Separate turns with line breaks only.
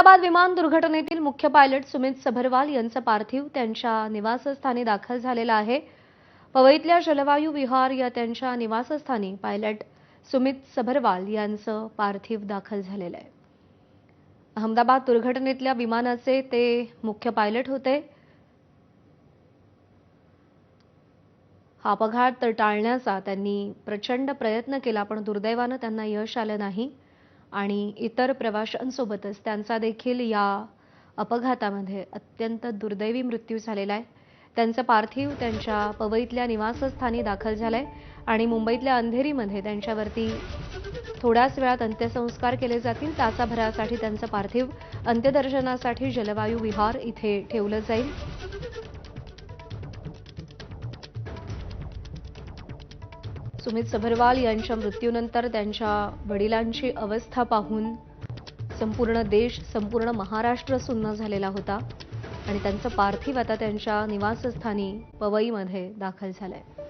अहमदाबाद विमान दुर्घटनेतील मुख्य पायलट सुमित सबरवाल यांचा पार्थिव त्यांच्या निवासस्थानी दाखल झालेला आहे। पवईतल्या जलवायू विहार या त्यांच्या निवासस्थानी पायलट सुमित सबरवाल यांचं पार्थिव दाखल झालेलं आहे। अहमदाबाद दुर्घटनेतल्या विमानाचे ते मुख्य पायलट होते। हा अपघात टाळण्याचा त्यांनी प्रचंड प्रयत्न केला, पण दुर्दैवाने त्यांना यश आलं नाही आणि इतर प्रवाशांसोबतच त्यांचा देखील या अपघातामध्ये अत्यंत दुर्दैवी मृत्यू झालेला आहे। त्यांचं पार्थिव त्यांच्या पवईतल्या निवासस्थानी दाखल झालंय आणि मुंबईतल्या अंधेरीमध्ये त्यांच्यावरती थोड्याच वेळात अंत्यसंस्कार केले जातील। तासाभरासाठी त्यांचं पार्थिव अंत्यदर्शनासाठी जलवायू विहार इथे ठेवलं जाईल। सुमित सबरवाल यांच्या मृत्यूनंतर त्यांच्या वडिलांची अवस्था पाहून संपूर्ण देश, संपूर्ण महाराष्ट्र सुन्न झालेला होता आणि त्यांचं पार्थिव आता त्यांच्या निवासस्थानी पवईमध्ये दाखल झालंय।